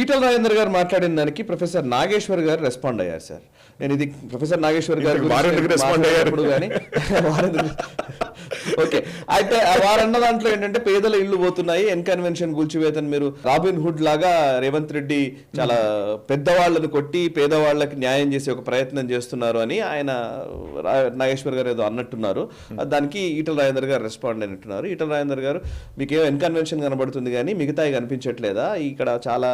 ఈటల రాజేందర్ గారు మాట్లాడిన దానికి ప్రొఫెసర్ నాగేశ్వర్ గారు రెస్పాండ్ అయ్యారు సార్. నేను ఇది ప్రొఫెసర్ నాగేశ్వర్ గారు రెస్పాండ్ అయ్యారు కానీ ఓకే, అయితే వారన్న దాంట్లో ఏంటంటే పేదల ఇళ్లు పోతున్నాయి, ఎన్కన్వెన్షన్ కూల్చివేతను మీరు రాబిన్ హుడ్ లాగా రేవంత్ రెడ్డి చాలా పెద్దవాళ్లను కొట్టి పేదవాళ్ళకి న్యాయం చేసే ఒక ప్రయత్నం చేస్తున్నారు అని ఆయన నాగేశ్వర్ గారు ఏదో అన్నట్టున్నారు. దానికి ఈటల రాజేందర్ గారు రెస్పాండ్ అయినట్టున్నారు. ఈటల రాజేందర్ గారు మీకేమో ఎన్కన్వెన్షన్ కనబడుతుంది కానీ మిగతాయి కనిపించట్లేదా, ఇక్కడ చాలా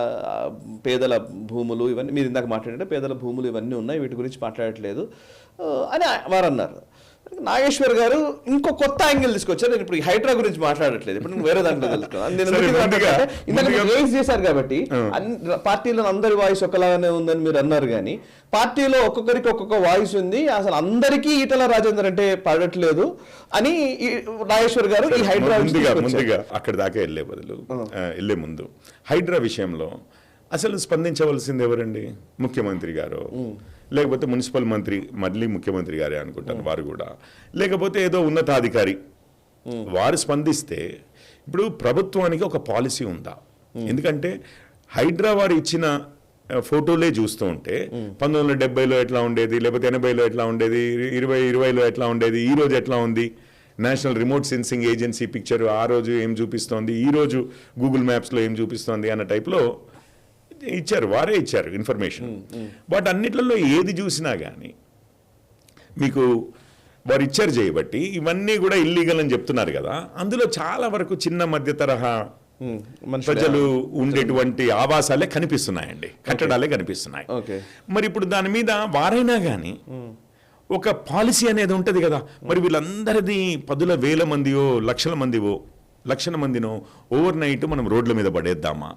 పేదల భూములు ఇవన్నీ మీరు ఇందాక మాట్లాడంటే పేదల భూములు ఇవన్నీ ఉన్నాయి, వీటి గురించి మాట్లాడట్లేదు అని వారు అన్నారు. నాగేశ్వర్ గారు ఇంకో కొత్త యాంగిల్ తీసుకొచ్చారు. నేను ఇప్పుడు హైడ్రా గురించి మాట్లాడట్లేదు, ఇప్పుడు నేను వేరే దాంట్లో తెలుసుకున్నాను చేశారు కాబట్టి పార్టీలో అందరి వాయిస్ ఒకలాగానే ఉందని మీరు అన్నారు కానీ పార్టీలో ఒక్కొక్కరికి ఒక్కొక్క వాయిస్ ఉంది, అసలు అందరికీ ఈటల రాజేందర్ అంటే పడట్లేదు అని నాగేశ్వర్ గారు ఈ హైడ్రా ముందుగా అక్కడ దాకా వెళ్లే ముందు హైడ్రా విషయంలో అసలు స్పందించవలసింది ఎవరండి? ముఖ్యమంత్రి గారు, లేకపోతే మున్సిపల్ మంత్రి, మళ్ళీ ముఖ్యమంత్రి గారే అనుకుంటాను వారు కూడా, లేకపోతే ఏదో ఉన్నతాధికారి వారు స్పందిస్తే ఇప్పుడు ప్రభుత్వానికి ఒక పాలసీ ఉందా? ఎందుకంటే హైడ్రా వారు ఇచ్చిన ఫోటోలే చూస్తూ ఉంటే 1970లో ఎట్లా ఉండేది, లేకపోతే 80లో ఎట్లా ఉండేది, 2020లో ఎట్లా ఉండేది, ఈ రోజు ఎట్లా ఉంది, national remote sensing agency picture ఆ రోజు ఏం చూపిస్తోంది, ఈ రోజు గూగుల్ మ్యాప్స్లో ఏం చూపిస్తోంది అన్న టైప్లో ఇచ్చారు, వారే ఇచ్చారు ఇన్ఫర్మేషన్. బట్ అన్నిట్లలో ఏది చూసినా కానీ మీకు వారు ఇచ్చారు చేయబట్టి ఇవన్నీ కూడా ఇల్లీగల్ అని చెప్తున్నారు కదా. అందులో చాలా వరకు చిన్న మధ్య తరహా ప్రజలు ఉండేటువంటి ఆవాసాలే కనిపిస్తున్నాయండి, కట్టడాలే కనిపిస్తున్నాయి. మరి ఇప్పుడు దాని మీద వారైనా కానీ ఒక పాలసీ అనేది ఉంటుంది కదా. మరి వీళ్ళందరిది 10,000 మందియో లక్షల మందినో ఓవర్ నైట్ మనం రోడ్ల మీద పడేద్దామా?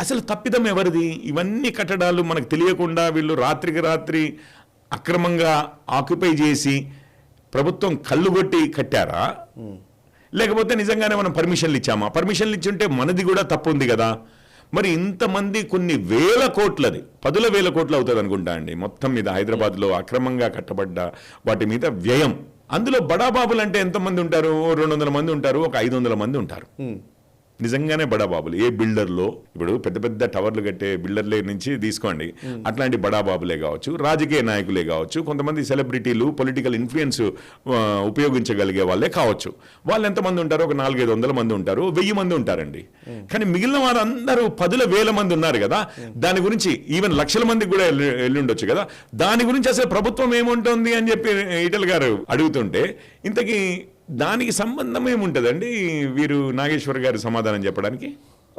అసలు తప్పిదం ఎవరిది? ఇవన్నీ కట్టడాలు మనకు తెలియకుండా వీళ్ళు రాత్రికి రాత్రి అక్రమంగా ఆక్యుపై చేసి ప్రభుత్వం కళ్ళుగొట్టి కట్టారా, లేకపోతే నిజంగానే మనం పర్మిషన్లు ఇచ్చామా? పర్మిషన్లు ఇచ్చుంటే మనది కూడా తప్పు ఉంది కదా. మరి ఇంతమంది కొన్ని వేల కోట్లది 10,000 కోట్లు అవుతుంది అనుకుంటా అండి మొత్తం మీద హైదరాబాద్లో అక్రమంగా కట్టబడ్డ వాటి మీద వ్యయం. అందులో బడాబాబులు అంటే ఎంతమంది ఉంటారు? 200 మంది ఉంటారు, ఒక 500 మంది ఉంటారు నిజంగానే బడాబాబులు. ఏ బిల్డర్లో ఇప్పుడు పెద్ద పెద్ద టవర్లు కట్టే బిల్డర్లే నుంచి తీసుకోండి, అట్లాంటి బడాబాబులే కావచ్చు, రాజకీయ నాయకులే కావచ్చు, కొంతమంది సెలబ్రిటీలు పొలిటికల్ ఇన్ఫ్లుయెన్స్ ఉపయోగించగలిగే వాళ్ళే కావచ్చు. వాళ్ళు ఎంతమంది ఉంటారు? ఒక 400-500 మంది ఉంటారు, 1000 మంది ఉంటారండి. కానీ మిగిలిన వారందరూ 10,000 మంది ఉన్నారు కదా. దాని గురించి ఈవెన్ లక్షల మందికి కూడా వెళ్ళుండొచ్చు కదా. దాని గురించి అసలు ప్రభుత్వం ఏముంటుంది అని చెప్పి ఈటల గారు అడుగుతుంటే ఇంతకీ దానికి సంబంధం ఏముంటదండి వీరు నాగేశ్వర్ గారు సమాధానం చెప్పడానికి?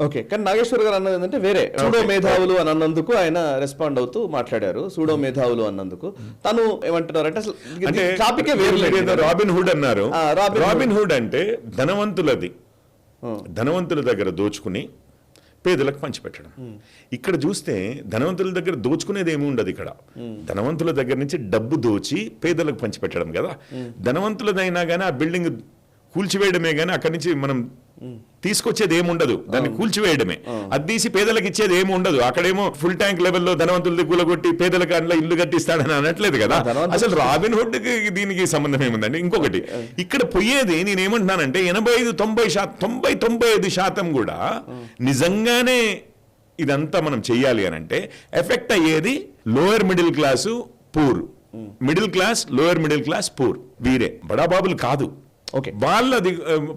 ఓకే, కానీ నాగేశ్వర్ గారు అన్నది ఏంటంటే వేరే సూడో మేధావులు అని అన్నందుకు ఆయన రెస్పాండ్ అవుతూ మాట్లాడారు. సూడో మేధావులు అన్నందుకు తను ఏమంటున్నారు అంటే అసలు రాబిన్ హుడ్ అన్నారు. రాబిన్ హుడ్ అంటే ధనవంతుల దగ్గర దోచుకుని పేదలకు పంచిపెట్టడం. ఇక్కడ చూస్తే ధనవంతుల దగ్గర దోచుకునేది ఏమి ఉండదు. ఇక్కడ ధనవంతుల దగ్గర నుంచి డబ్బు దోచి పేదలకు పంచిపెట్టడం కదా. ధనవంతులదైనా కానీ ఆ బిల్డింగ్ కూల్చివేయడమే కానీ అక్కడి నుంచి మనం తీసుకొచ్చేది ఏముండదు, దాన్ని కూల్చివేయడమే. అది తీసి పేదలకు ఇచ్చేది ఏమి ఉండదు. అక్కడేమో ఫుల్ ట్యాంక్ లెవెల్లో ధనవంతులది కూలగొట్టి పేదలకు అందులో ఇల్లు కట్టిస్తాడని అనట్లేదు కదా. అసలు రాబిన్ హుడ్ కి దీనికి సంబంధం ఏముందండి? ఇంకొకటి ఇక్కడ పోయేది నేనేమంటున్నానంటే 85-90% కూడా నిజంగానే ఇదంతా మనం చెయ్యాలి అని అంటే ఎఫెక్ట్ అయ్యేది lower middle class, poor, middle class, lower middle class, poor, వీరే, బడాబాబులు కాదు. ఓకే, వాళ్ళది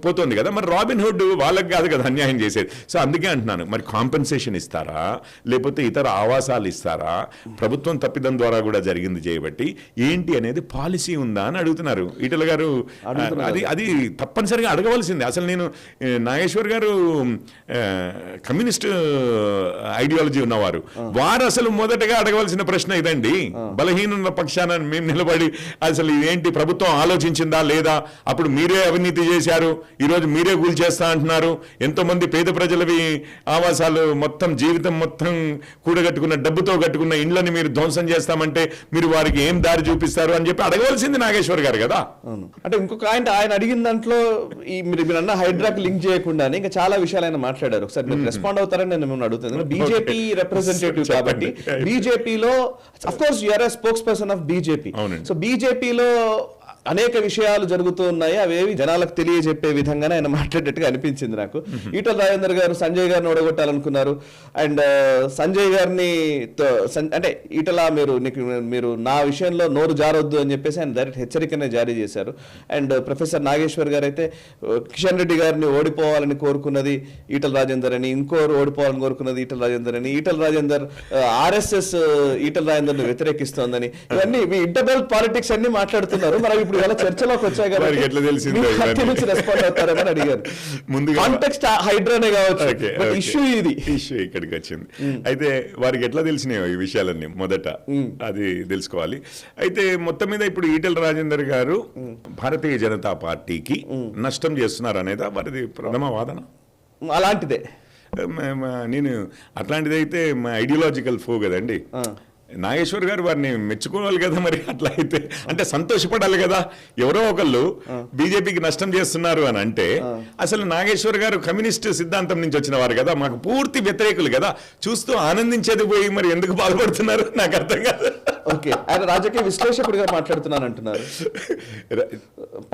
పోతుంది కదా. మరి రాబిన్ హుడ్ వాళ్ళకి కాదు కదా అన్యాయం చేసేది. సో అందుకే అంటున్నాను, మరి కాంపెన్సేషన్ ఇస్తారా, లేకపోతే ఇతర ఆవాసాలు ఇస్తారా? ప్రభుత్వం తప్పిదం ద్వారా కూడా జరిగింది చేయబట్టి ఏంటి అనేది పాలసీ ఉందా అని అడుగుతున్నారు ఈటల గారు. అది తప్పనిసరిగా అడగవలసింది. అసలు నేను నాగేశ్వర్ గారు కమ్యూనిస్ట్ ఐడియాలజీ ఉన్నవారు, వారు అసలు మొదటగా అడగవలసిన ప్రశ్న ఇదండి. బలహీనుల పక్షాన మేము నిలబడి అసలు ఇదేంటి ప్రభుత్వం ఆలోచించిందా లేదా? అప్పుడు మీరే అవినీతి చేశారు, ఈరోజు మీరే కూల్చేస్తా అంటున్నారు, ఎంతో మంది పేద ప్రజలవి ఆవాసాలు మొత్తం జీవితం మొత్తం కూడగట్టుకున్న డబ్బుతో కట్టుకున్న ఇండ్లని మీరు ధ్వంసం చేస్తామంటే మీరు వారికి ఏం దారి చూపిస్తారు అని చెప్పి అడగవలసింది నాగేశ్వర్ గారు కదా. అంటే ఇంకొక ఆయన అడిగిన దాంట్లో మీరు అన్న హైడ్రాకి లింక్ చేయకుండానే ఇంకా చాలా విషయాలు ఆయన మాట్లాడారు. ఒకసారి మీరు రెస్పాండ్ అవుతారని నేను మిమ్మల్ని అడుగుతున్నాను. బీజేపీ రిప్రజెంటేటివ్ కాబట్టి బీజేపీలో of course you are a spokesperson of BJP. So బీజేపీలో అనేక విషయాలు జరుగుతూ ఉన్నాయి, అవేవి జనాలకు తెలియజెప్పే విధంగానే ఆయన మాట్లాడేట్టుగా అనిపించింది నాకు. ఈటల రాజేందర్ గారు సంజయ్ గారిని ఓడగొట్టాలనుకున్నారు. అండ్ సంజయ్ గారిని అంటే ఈటల మీరు నా విషయంలో నోరు జారొద్దు అని చెప్పేసి ఆయన డైరెక్ట్ హెచ్చరికనే జారీ చేశారు. అండ్ ప్రొఫెసర్ నాగేశ్వర్ గారు అయితే కిషన్ రెడ్డి గారిని ఓడిపోవాలని కోరుకున్నది ఈటల రాజేందర్ అని, ఇంకోరు ఓడిపోవాలని కోరుకున్నది ఈటల రాజేందర్ అని, ఈటల రాజేందర్ ఆర్ఎస్ఎస్ ఈటల రాజేందర్ ను వ్యతిరేకిస్తోందని, ఇవన్నీ మీ ఇంటర్నల్ పాలిటిక్స్ అన్ని మాట్లాడుతున్నారు. మరి ఇప్పుడు ఇలా చర్చలోకి వచ్చాయి కదా, రెస్పాండ్ అవుతారని అడిగారు. ముందు కాంటెక్స్ట్ హైడ్రానే కావచ్చు, ఇష్యూ ఇష్యూ ఇక్కడికి వచ్చింది. అయితే వారికి ఎట్లా తెలిసినాయో ఈ విషయాలన్నీ మొదట అది తెలుసుకోవాలి. అయితే మొత్తం మీద ఇప్పుడు ఈటల రాజేందర్ గారు భారతీయ జనతా పార్టీకి నష్టం చేస్తున్నారు అనేది వారిది ప్రథమ వాదన. అలాంటిదే నేను అట్లాంటిది అయితే మా ఐడియాలజికల్ ఫో కదండి. నాగేశ్వర్ గారు వారిని మెచ్చుకోవాలి కదా, మరి అట్లా అయితే అంటే సంతోషపడాలి కదా. ఎవరో ఒకళ్ళు బీజేపీకి నష్టం చేస్తున్నారు అని అంటే అసలు నాగేశ్వర్ గారు కమ్యూనిస్ట్ సిద్ధాంతం నుంచి వచ్చిన వారు కదా, మాకు పూర్తి వ్యతిరేకులు కదా, చూస్తూ ఆనందించేది పోయి మరి ఎందుకు బాధపడుతున్నారు నాకు అర్థం కాదు. ఓకే, ఆయన రాజకీయ విశ్లేషకుడిగా మాట్లాడుతున్నాను అంటున్నారు,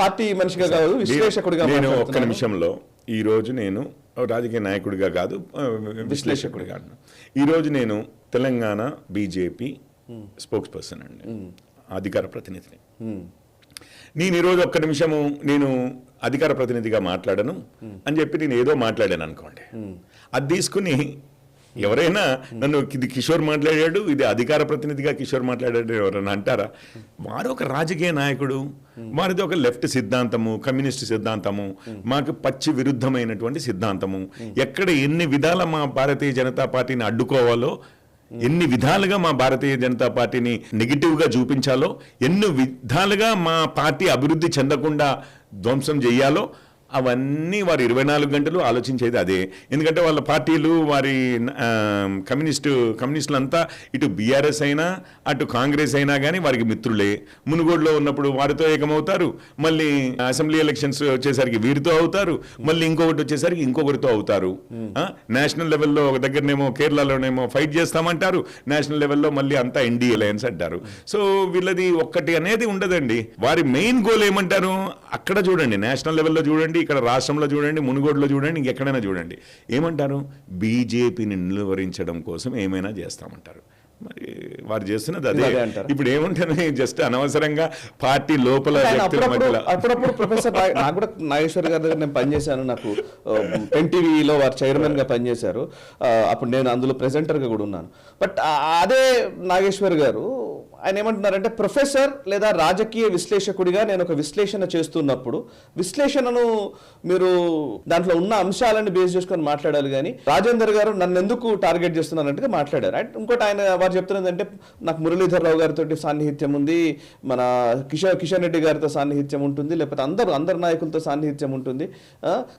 పార్టీ మనిషిగా కాదు విశ్లేషకుడిగా. నేను ఒక్క నిమిషంలో ఈ రోజు నేను రాజకీయ నాయకుడిగా కాదు విశ్లేషకుడిగా అన్నా. ఈరోజు నేను తెలంగాణ బీజేపీ స్పోక్స్ పర్సన్ అండి, అధికార ప్రతినిధిని. నేను ఈరోజు ఒక్క నిమిషము నేను అధికార ప్రతినిధిగా మాట్లాడను అని చెప్పి నేను ఏదో మాట్లాడాను అనుకోండి, అది తీసుకుని ఎవరైనా నన్ను ఇది కిషోర్ మాట్లాడాడు, ఇది అధికార ప్రతినిధిగా కిషోర్ మాట్లాడాడు ఎవరైనా అంటారా? వారు ఒక రాజకీయ నాయకుడు, వారిది ఒక లెఫ్ట్ సిద్ధాంతము, కమ్యూనిస్ట్ సిద్ధాంతము, మాకు పచ్చి విరుద్ధమైనటువంటి సిద్ధాంతము. ఎక్కడ ఎన్ని విధాల మా భారతీయ జనతా పార్టీని అడ్డుకోవాలో, ఎన్ని విధాలుగా మా భారతీయ జనతా పార్టీని నెగిటివ్గా చూపించాలో, ఎన్ని విధాలుగా మా పార్టీ అభివృద్ధి చెందకుండా ధ్వంసం చెయ్యాలో అవన్నీ వారు 24 గంటలు ఆలోచించేది అదే. ఎందుకంటే వాళ్ళ పార్టీలు వారి కమ్యూనిస్టులు అంతా ఇటు బీఆర్ఎస్ అయినా అటు కాంగ్రెస్ అయినా కానీ వారికి మిత్రులే. మునుగోడులో ఉన్నప్పుడు వారితో ఏకమవుతారు, మళ్ళీ అసెంబ్లీ ఎలక్షన్స్ వచ్చేసరికి వీరితో అవుతారు, మళ్ళీ ఇంకొకటి వచ్చేసరికి ఇంకొకరితో అవుతారు. నేషనల్ లెవెల్లో ఒక దగ్గరనేమో కేరళలోనేమో ఫైట్ చేస్తామంటారు, నేషనల్ లెవెల్లో మళ్ళీ అంతా ఎన్డీఏ అలయన్స్ అంటారు. సో వీళ్ళది ఒక్కటి అనేది ఉండదండి. వారి మెయిన్ గోల్ ఏమంటారు? అక్కడ చూడండి, నేషనల్ లెవెల్లో చూడండి, ఇక్కడ రాష్ట్రంలో చూడండి, మునుగోడులో చూడండి, ఇంకెక్కడైనా చూడండి, ఏమంటారు? బీజేపీని నిలువరించడం కోసం ఏమైనా చేస్తామంటారు. మరి వారు చేస్తున్నది అదే. ఇప్పుడు ఏమంటారు? జస్ట్ అనవసరంగా పార్టీ లోపల అప్పుడప్పుడు ప్రొఫెసర్ నాకు కూడా నాగేశ్వర్ గారి దగ్గర నేను పనిచేశాను, నాకు ఎన్టీవీలో వారు చైర్మన్ గా పనిచేశారు, అప్పుడు నేను అందులో ప్రెజెంటర్గా కూడా ఉన్నాను. బట్ అదే నాగేశ్వర్ గారు ఆయన ఏమంటున్నారంటే, ప్రొఫెసర్ లేదా రాజకీయ విశ్లేషకుడిగా నేను ఒక విశ్లేషణ చేస్తున్నప్పుడు విశ్లేషణను మీరు దాంట్లో ఉన్న అంశాలను బేస్ చేసుకొని మాట్లాడాలి, కానీ రాజేందర్ గారు నన్ను ఎందుకు టార్గెట్ చేస్తున్నారంటే మాట్లాడారు. అండ్ ఇంకోటి ఆయన వారు చెప్తున్నది అంటే, నాకు మురళీధర్ రావు గారితో సాన్నిహిత్యం ఉంది, మన కిషన్ రెడ్డి గారితో సాన్నిహిత్యం ఉంటుంది, లేకపోతే అందరు నాయకులతో సాన్నిహిత్యం ఉంటుంది,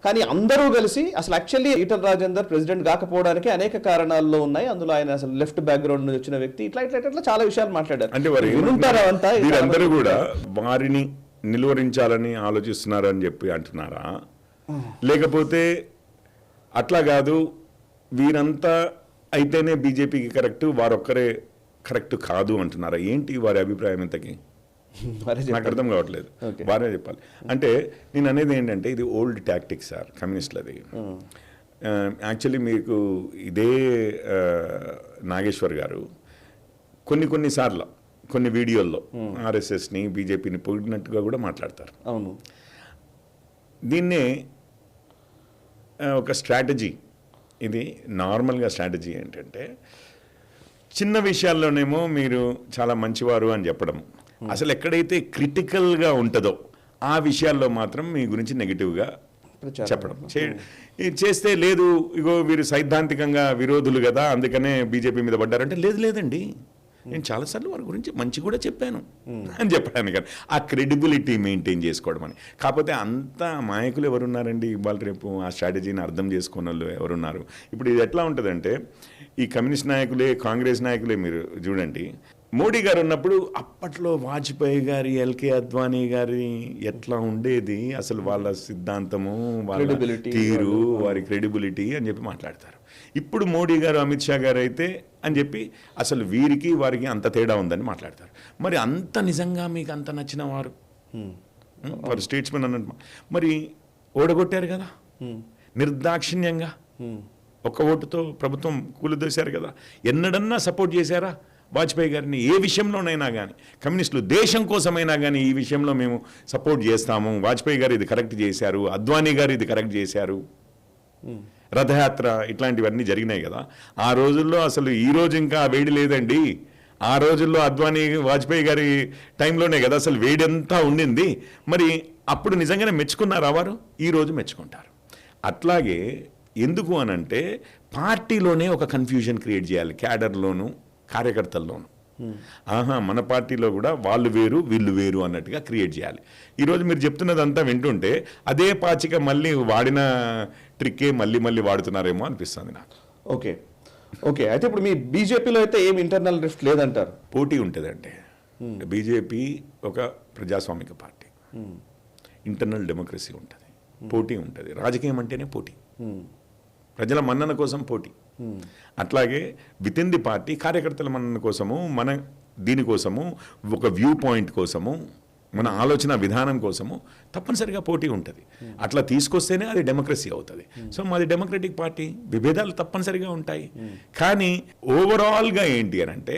కానీ అందరూ కలిసి అసలు యాక్చువల్లీ ఈటల రాజేందర్ ప్రెసిడెంట్ కాకపోవడానికి అనేక కారణాల్లో ఉన్నాయి, అందులో ఆయన అసలు లెఫ్ట్ బ్యాక్గ్రౌండ్ నుంచి వచ్చిన వ్యక్తి, ఇట్లా చాలా విషయాలు మాట్లాడారు. అంటే వీరందరూ కూడా వారిని నిలువరించాలని ఆలోచిస్తున్నారు అని చెప్పి అంటున్నారా? లేకపోతే అట్లా కాదు, వీరంతా అయితేనే బీజేపీకి కరెక్ట్, వారొక్కరే కరెక్ట్ కాదు అంటున్నారా? ఏంటి వారి అభిప్రాయం ఇంతకీ? నాకు అర్థం కావట్లేదు, వారే చెప్పాలి. అంటే నేను అనేది ఏంటంటే, ఇది ఓల్డ్ టాక్టిక్ సార్ కమ్యూనిస్టులది. యాక్చువల్లీ మీకు ఇదే నాగేశ్వర్ గారు కొన్నిసార్లు కొన్ని వీడియోల్లో ఆర్ఎస్ఎస్ని బీజేపీని పొగిడినట్టుగా కూడా మాట్లాడతారు. అవును, దీన్నే ఒక స్ట్రాటజీ, ఇది నార్మల్గా స్ట్రాటజీ ఏంటంటే, చిన్న విషయాల్లోనేమో మీరు చాలా మంచివారు అని చెప్పడం, అసలు ఎక్కడైతే క్రిటికల్గా ఉంటుందో ఆ విషయాల్లో మాత్రం మీ గురించి నెగిటివ్గా చెప్పడం చేస్తే, లేదు ఇగో వీరు సైద్ధాంతికంగా విరోధులు కదా అందుకనే బీజేపీ మీద పడ్డారంటే, లేదండి నేను చాలాసార్లు వారి గురించి మంచి కూడా చెప్పాను అని చెప్పాను కానీ ఆ క్రెడిబిలిటీ మెయింటైన్ చేసుకోవడం అని. కాకపోతే అంత నాయకులు ఎవరున్నారండి ఇవాళ రేపు ఆ స్ట్రాటజీని అర్థం చేసుకున్న వాళ్ళు ఎవరున్నారు? ఇప్పుడు ఇది ఎట్లా ఉంటుందంటే, ఈ కమ్యూనిస్ట్ నాయకులే, కాంగ్రెస్ నాయకులే మీరు చూడండి, మోడీ గారు ఉన్నప్పుడు అప్పట్లో వాజ్పేయి గారి, ఎల్కే అద్వానీ గారి ఎట్లా ఉండేది, అసలు వాళ్ళ సిద్ధాంతము, వాళ్ళ తీరు, వారి క్రెడిబిలిటీ అని చెప్పి మాట్లాడతారు. ఇప్పుడు మోడీ గారు, అమిత్ షా గారు అయితే అని చెప్పి అసలు వీరికి వారికి అంత తేడా ఉందని మాట్లాడతారు. మరి అంత నిజంగా మీకు అంత నచ్చిన వారు వారు స్టేట్స్మెన్ అన్నట్టు. మరి ఓడగొట్టారు కదా నిర్దాక్షిణ్యంగా, ఒక్క ఓటుతో ప్రభుత్వం కూలదోశారు కదా. ఎన్నడన్నా సపోర్ట్ చేశారా వాజ్పేయి గారిని? ఏ విషయంలోనైనా కానీ కమ్యూనిస్టులు దేశం కోసమైనా కానీ ఈ విషయంలో మేము సపోర్ట్ చేస్తాము, వాజ్పేయి గారు ఇది కరెక్ట్ చేశారు, అద్వానీ గారు ఇది కరెక్ట్ చేశారు, రథయాత్ర ఇట్లాంటివన్నీ జరిగినాయి కదా. ఆ రోజుల్లో అసలు ఈ రోజు ఇంకా వేడి లేదండి. ఆ రోజుల్లో అద్వానీ వాజ్పేయి గారి టైంలోనే కదా అసలు వేడి అంతా ఉండింది. మరి అప్పుడు నిజంగానే మెచ్చుకున్నారు వారు, ఈ రోజు మెచ్చుకుంటారు. అట్లాగే ఎందుకు అనంటే పార్టీలోనే ఒక కన్ఫ్యూజన్ క్రియేట్ చేయాలి, క్యాడర్లోను కార్యకర్తల్లోను. ఆహా మన పార్టీలో కూడా వాళ్ళు వేరు వీళ్ళు వేరు అన్నట్టుగా క్రియేట్ చేయాలి. ఈరోజు మీరు చెప్తున్నదంతా వింటుంటే అదే పాచిక మళ్ళీ వాడిన ట్రిక్కే మళ్ళీ మళ్ళీ వాడుతున్నారేమో అనిపిస్తుంది నాకు. ఓకే ఓకే, అయితే ఇప్పుడు మీ బీజేపీలో అయితే ఏం ఇంటర్నల్ రిఫ్ట్ లేదంటారు? పోటీ ఉంటుందండి. బీజేపీ ఒక ప్రజాస్వామిక పార్టీ, ఇంటర్నల్ డెమోక్రసీ ఉంటుంది, పోటీ ఉంటుంది. రాజకీయం అంటేనే పోటీ, ప్రజల మన్నన కోసం పోటీ. అట్లాగే విత్ ఇన్ ది పార్టీ కార్యకర్తల మన్నన కోసము, మన దీనికోసము, ఒక వ్యూ పాయింట్ కోసము, మన ఆలోచన విధానం కోసము తప్పనిసరిగా పోటీ ఉంటుంది. అట్లా తీసుకొస్తేనే అది డెమోక్రసీ అవుతుంది. సో మాది డెమోక్రటిక్ పార్టీ, విభేదాలు తప్పనిసరిగా ఉంటాయి. కానీ ఓవరాల్గా ఏంటి అని అంటే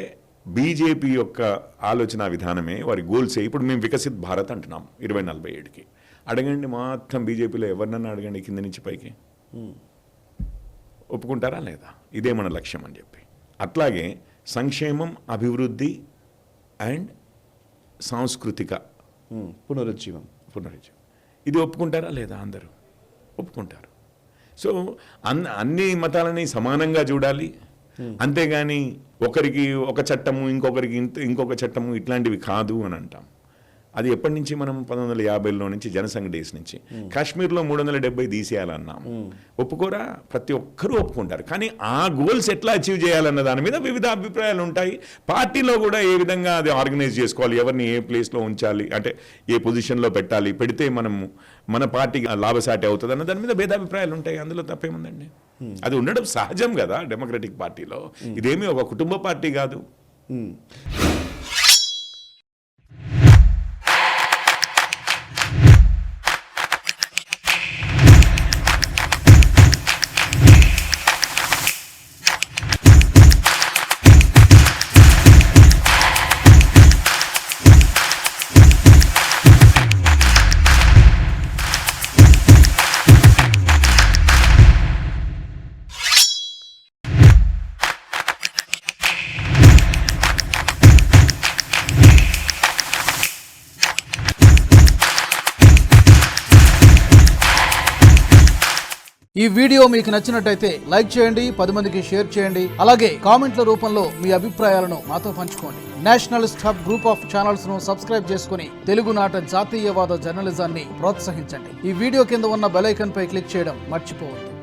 బీజేపీ యొక్క ఆలోచన విధానమే, వారి గోల్సే. ఇప్పుడు మేము వికసిత్ భారత్ అంటున్నాం 2047కి. అడగండి మొత్తం బీజేపీలో ఎవరినన్నా అడగండి కింద నుంచి పైకి, ఒప్పుకుంటారా లేదా ఇదే మన లక్ష్యం అని చెప్పి. అట్లాగే సంక్షేమం, అభివృద్ధి అండ్ సాంస్కృతిక పునరుజ్జీవం ఇది ఒప్పుకుంటారా లేదా? అందరూ ఒప్పుకుంటారు. సో అన్ని మతాలని సమానంగా చూడాలి, అంతేగాని ఒకరికి ఒక చట్టము ఇంకొకరికి ఇంకొక చట్టము ఇట్లాంటివి కాదు అని అంటాం. అది ఎప్పటి నుంచి మనం 1950లో నుంచి జనసంఘ డేస్ నుంచి కాశ్మీర్లో 370 తీసేయాలన్నాం. ఒప్పుకోరా? ప్రతి ఒక్కరూ ఒప్పుకుంటారు. కానీ ఆ గోల్స్ ఎట్లా అచీవ్ చేయాలన్న దాని మీద వివిధ అభిప్రాయాలు ఉంటాయి. పార్టీలో కూడా ఏ విధంగా అది ఆర్గనైజ్ చేసుకోవాలి, ఎవరిని ఏ ప్లేస్లో ఉంచాలి, అంటే ఏ పొజిషన్లో పెట్టాలి, పెడితే మనము మన పార్టీకి లాభసాటి అవుతుంది అన్న దాని మీద భేదాభిప్రాయాలు ఉంటాయి. అందులో తప్పేముందండి? అది ఉండడం సహజం కదా డెమోక్రటిక్ పార్టీలో. ఇదేమీ ఒక కుటుంబ పార్టీ కాదు. ఈ వీడియో మీకు నచ్చినట్టయితే లైక్ చేయండి, 10 మందికి షేర్ చేయండి. అలాగే కామెంట్ల రూపంలో మీ అభిప్రాయాలను మాతో పంచుకోండి. Nationalist hub group of channels ను సబ్స్క్రైబ్ చేసుకుని తెలుగునాట జాతీయవాద జర్నలిజాన్ని ప్రోత్సహించండి. ఈ వీడియో కింద ఉన్న బెల్ ఐకాన్ పై క్లిక్ చేయడం మర్చిపోవద్దు.